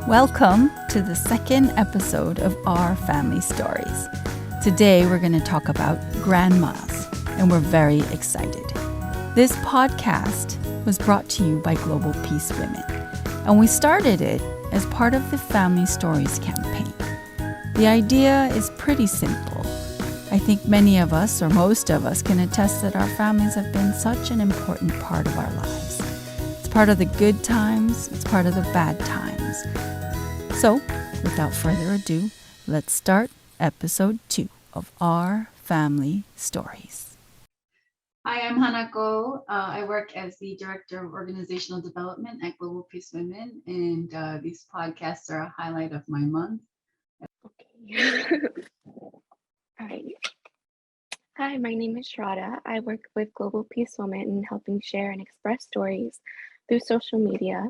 Welcome to the second episode of Our Family Stories. Today we're going to talk about grandmas, and we're very excited. This podcast was brought to you by Global Peace Women, and we started it as part of the Family Stories campaign. The idea is pretty simple. I think many of us, or most of us, can attest that our families have been such an important part of our lives. It's part of the good times, it's part of the bad times. So, without further ado, let's start episode 2 of Our Family Stories. Hi, I'm Hanako. I work as the Director of Organizational Development at Global Peace Women, and these podcasts are a highlight of my month. Okay. All right. Hi, my name is Shraddha. I work with Global Peace Women in helping share and express stories through social media.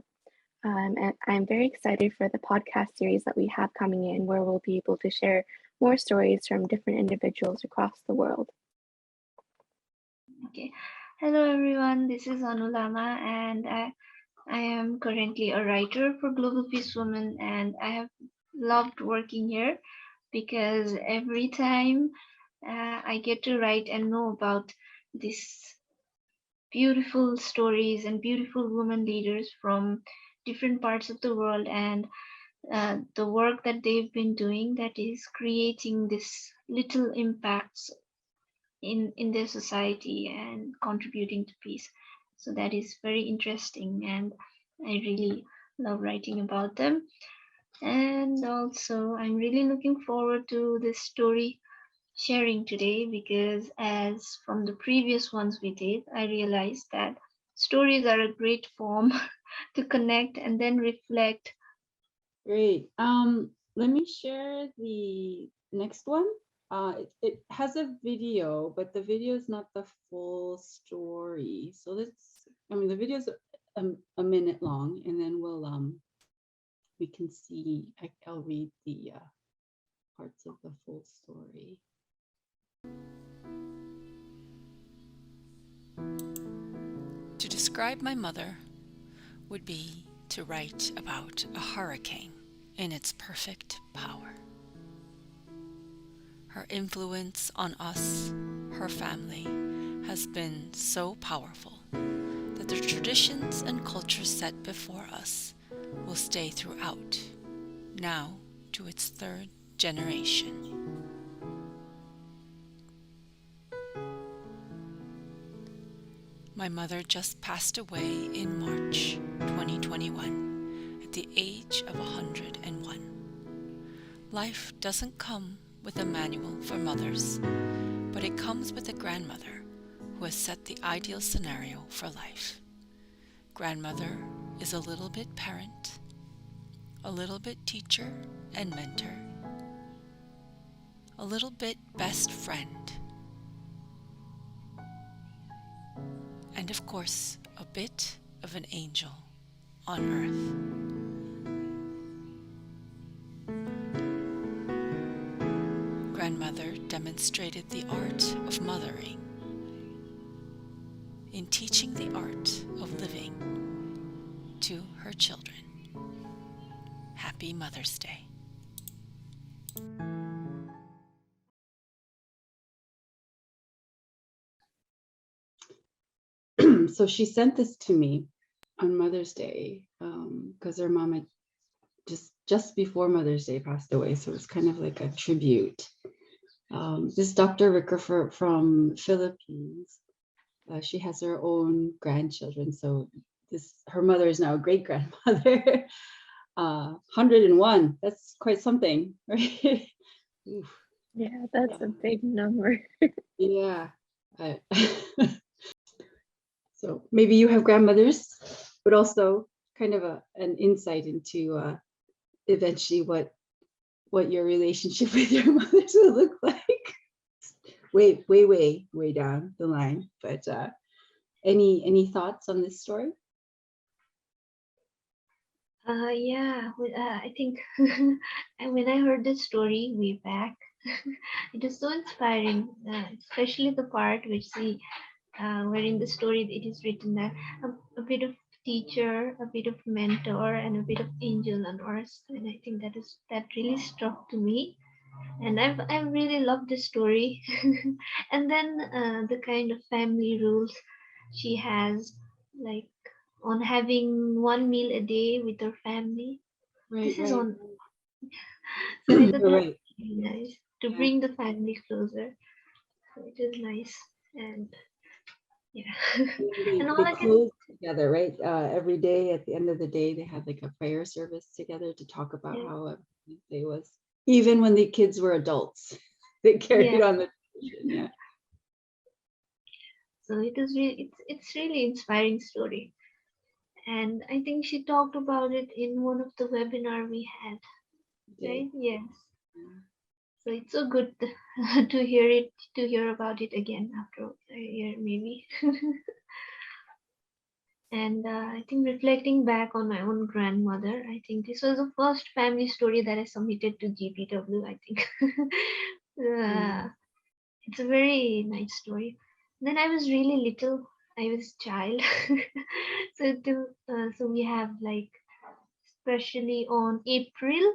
And I'm very excited for the podcast series that we have coming in, where we'll be able to share more stories from different individuals across the world. Okay. Hello everyone, this is Anulama, and I am currently a writer for Global Peace Women, and I have loved working here because every time I get to write and know about these beautiful stories and beautiful women leaders from different parts of the world, and the work that they've been doing that is creating this little impacts in their society and contributing to peace. So that is very interesting, and I really love writing about them. And also I'm really looking forward to this story sharing today, because as from the previous ones we did, I realized that stories are a great form to connect and then reflect. Great. Let me share the next one. It has a video, but the video is not the full story. So the video is a minute long, and then we can see. I'll read the parts of the full story. To describe my mother would be to write about a hurricane in its perfect power. Her influence on us, her family, has been so powerful that the traditions and cultures set before us will stay throughout, now to its third generation. My mother just passed away in March 2021 at the age of 101. Life doesn't come with a manual for mothers, but it comes with a grandmother who has set the ideal scenario for life. Grandmother is a little bit parent, a little bit teacher and mentor, a little bit best friend, and of course, a bit of an angel on earth. Grandmother demonstrated the art of mothering in teaching the art of living to her children. Happy Mother's Day. So she sent this to me on Mother's Day because her mom had just before Mother's Day passed away. So it's kind of like a tribute. This is Dr. Ricafort from Philippines. She has her own grandchildren. So her mother is now a great grandmother. 101. That's quite something, right? Yeah, that's a big number. Yeah. So maybe you have grandmothers, but also kind of an insight into eventually what your relationship with your mothers will look like. Way down the line. But any thoughts on this story? I think and when I heard the story way back, it was so inspiring, especially the part which where in the story it is written that a bit of teacher, a bit of mentor, and a bit of angel on earth. And I think that really struck to me. And I really loved the story. And then the kind of family rules she has, like on having one meal a day with her family. Right, This is right. on. So I thought You're that right. was really nice to Yeah. bring the family closer. So it is nice, and yeah. And all They I can. close together, right? Every day at the end of the day, they had like a prayer service together to talk about Yeah, how every day was. Even when the kids were adults, they carried yeah. on the tradition. Yeah. So it is really, it's really inspiring story. And I think she talked about it in one of the webinar we had, Did. right? Yes. Yeah. So it's so good to hear it, to hear about it again after a year, maybe. And I think reflecting back on my own grandmother, I think this was the first family story that I submitted to GPW, I think. uh, it's a very nice story. Then I was really little. I was a child. So we have like, especially on April,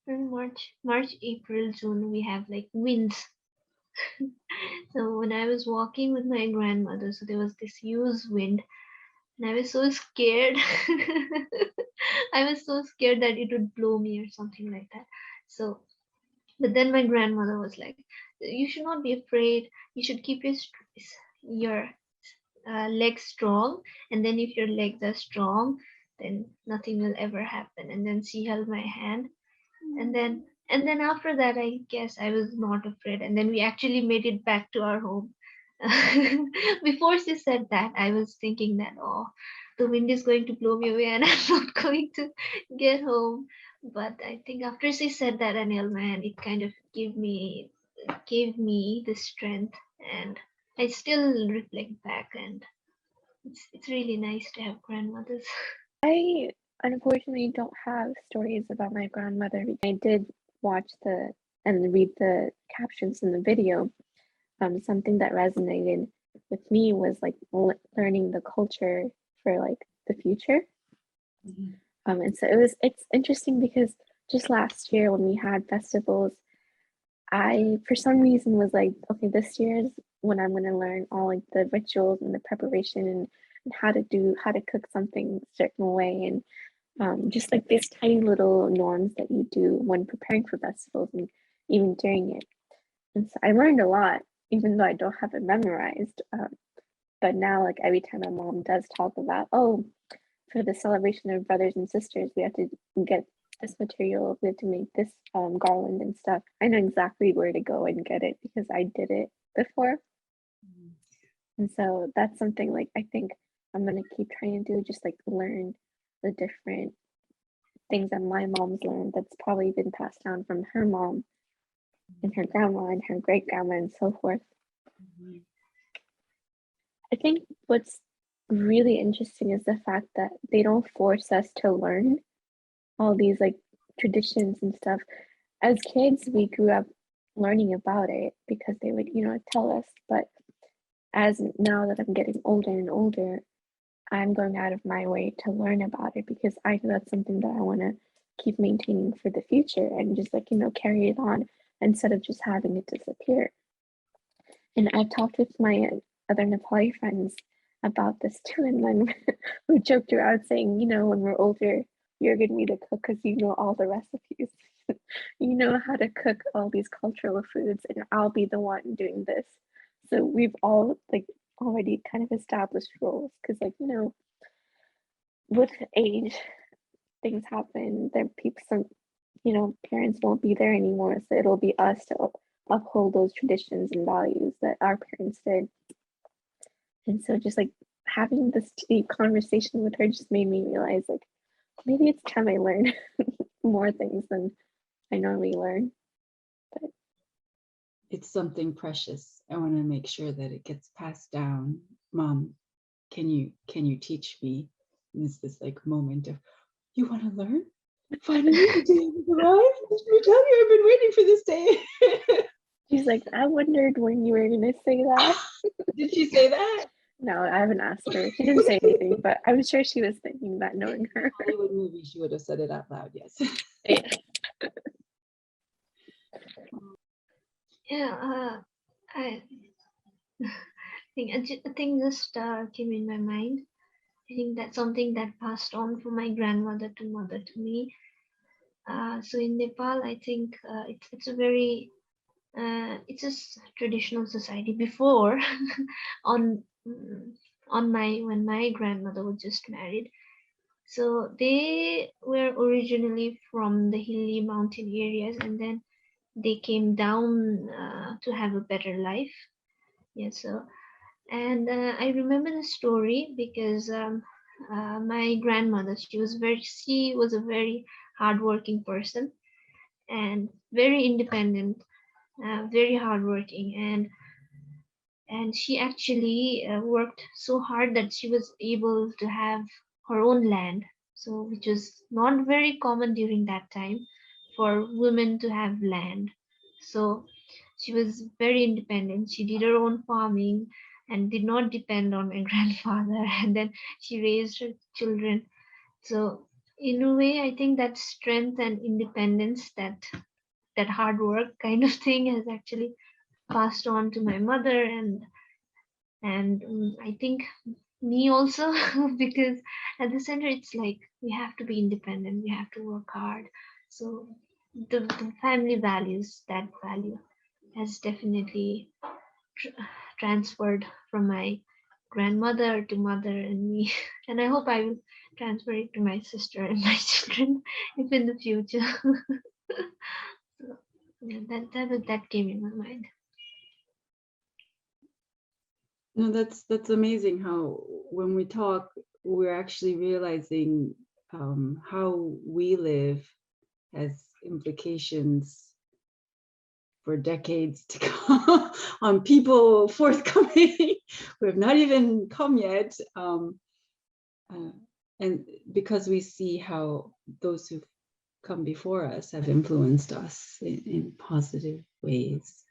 March, April, June, we have like winds. So when I was walking with my grandmother, so there was this huge wind, and I was so scared. I was so scared that it would blow me or something like that. So, but then my grandmother was like, "You should not be afraid. You should keep your legs strong, and then if your legs are strong, then nothing will ever happen." And then she held my hand, and then after that, I guess I was not afraid, and then we actually made it back to our home. Before she said that, I was thinking that, oh, the wind is going to blow me away and I'm not going to get home. But I think after she said that and held my hand, it kind of gave me the strength, and I still reflect back, and it's really nice to have grandmothers. I unfortunately don't have stories about my grandmother. I did watch and read the captions in the video. Something that resonated with me was like learning the culture for like the future. And so it's interesting because just last year when we had festivals, I for some reason was like, okay, this year is when I'm gonna learn all like the rituals and the preparation and how to cook something a certain way, and just like these tiny little norms that you do when preparing for festivals and even during it. And so I learned a lot, even though I don't have it memorized. But now, like every time my mom does talk about, oh, for the celebration of brothers and sisters, we have to get this material, we have to make this garland and stuff. I know exactly where to go and get it because I did it before. And so that's something like I think I'm gonna keep trying to do, just like learn the different things that my mom's learned that's probably been passed down from her mom and her grandma and her great grandma and so forth. I think what's really interesting is the fact that they don't force us to learn all these like traditions and stuff. As kids, we grew up learning about it because they would, tell us. But as now that I'm getting older and older, I'm going out of my way to learn about it because I know that's something that I want to keep maintaining for the future and just like, carry it on instead of just having it disappear. And I've talked with my other Nepali friends about this too. And then we joked around saying, when we're older, you're going to be the cook because you know all the recipes. You know how to cook all these cultural foods, and I'll be the one doing this. So we've all like already kind of established roles because, like, with age, things happen. There people, some, parents won't be there anymore. So it'll be us to uphold those traditions and values that our parents did. And so just like having this deep conversation with her just made me realize like maybe it's time I learn more things than I normally learn. But it's something precious. I want to make sure that it gets passed down. Mom, can you teach me? And it's this like moment of, you want to learn? Finally, the day has arrived. Let me tell you, I've been waiting for this day. she's like, I wondered when you were gonna say that. Did she say that? No, I haven't asked her. She didn't say anything, but I'm sure she was thinking that knowing In her. Hollywood movie, she would have said it out loud. Yes. Yeah. Yeah, I think just came in my mind. I think that's something that passed on from my grandmother to mother to me. So in Nepal, I think it's a very it's a traditional society. Before, on on my when my grandmother was just married, so they were originally from the hilly mountain areas, and then they came down to have a better life. Yeah, so and I remember the story because my grandmother, she was a very hardworking person and very independent, very hardworking, and she actually worked so hard that she was able to have her own land, so which was not very common during that time for women to have land. So she was very independent. She did her own farming and did not depend on my grandfather, and then she raised her children. So in a way, I think that strength and independence, that hard work kind of thing, has actually passed on to my mother, and I think me also, because at the center it's like we have to be independent, we have to work hard. So the family values, that value has definitely transferred from my grandmother to mother and me, and I hope I will transfer it to my sister and my children if in the future. So, yeah, that came in my mind. No, that's amazing how when we talk, we're actually realizing how we live has implications for decades to come on people forthcoming who have not even come yet. And because we see how those who've come before us have influenced us in positive ways.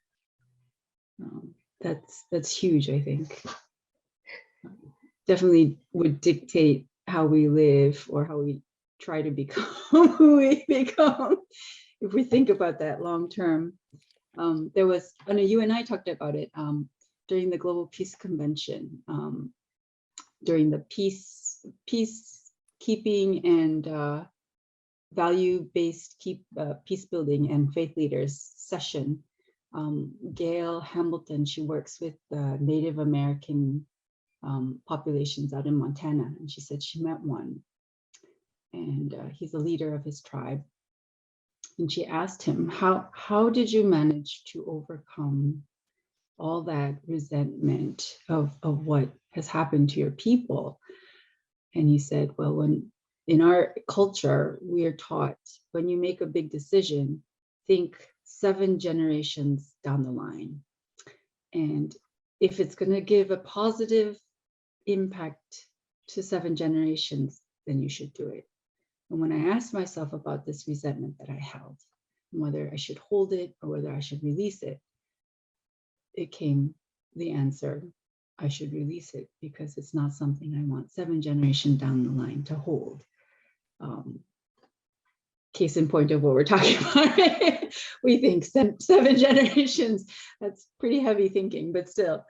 That's huge, I think. Definitely would dictate how we live or how we try to become who we become if we think about that long term. There was, I know you and I talked about it during the Global Peace Convention, during the peacekeeping and value-based peace building and faith leaders session. Gail Hamilton, she works with Native American populations out in Montana, and she said she met one, and he's a leader of his tribe. And she asked him, how did you manage to overcome all that resentment of what has happened to your people? And he said, well, when in our culture, we are taught when you make a big decision, think 7 generations down the line. And if it's going to give a positive impact to 7 generations, then you should do it. And when I asked myself about this resentment that I held, and whether I should hold it or whether I should release it, it came the answer, I should release it, because it's not something I want 7 generations down the line to hold. Case in point of what we're talking about. We think 7 generations, that's pretty heavy thinking, but still,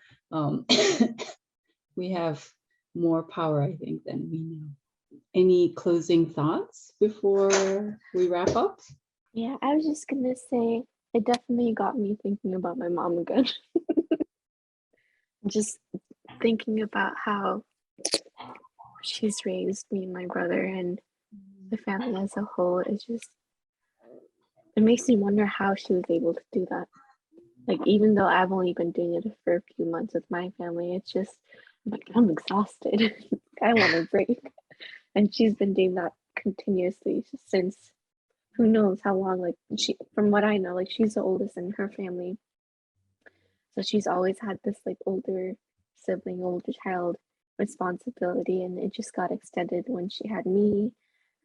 we have more power, I think, than we know. Any closing thoughts before we wrap up? Yeah, I was just gonna say it definitely got me thinking about my mom again. Just thinking about how she's raised me and my brother and the family as a whole. It makes me wonder how she was able to do that. Like, even though I've only been doing it for a few months with my family, it's just, I'm like, I'm exhausted. I want a break. And she's been doing that continuously since who knows how long. Like, from what I know, like, she's the oldest in her family. So she's always had this like older sibling, older child responsibility, and it just got extended when she had me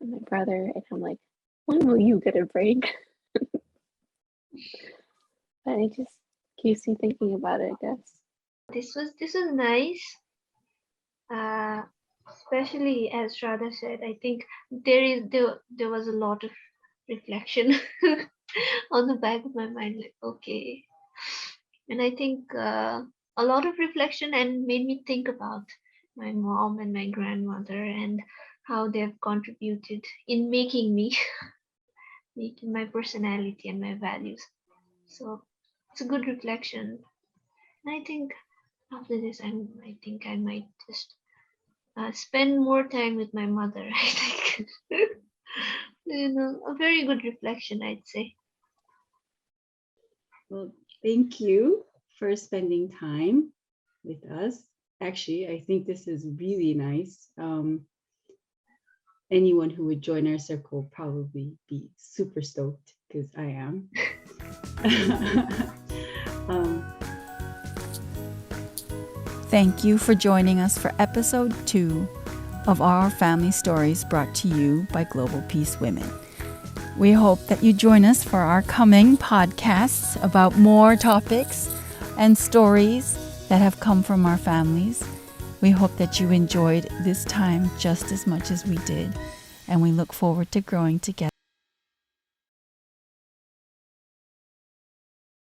and my brother. And I'm like, when will you get a break? But it just keeps me thinking about it, I guess. This was nice. especially as Shraddha said, I think there was a lot of reflection on the back of my mind, like okay, and I think a lot of reflection and made me think about my mom and my grandmother and how they've contributed in making me, making my personality and my values. So it's a good reflection. And I think after this, I think I might just spend more time with my mother. I think, a very good reflection, I'd say. Well, thank you for spending time with us. Actually, I think this is really nice. Anyone who would join our circle would probably be super stoked because I am. Thank you for joining us for episode 2 of Our Family Stories, brought to you by Global Peace Women. We hope that you join us for our coming podcasts about more topics and stories that have come from our families. We hope that you enjoyed this time just as much as we did, and we look forward to growing together.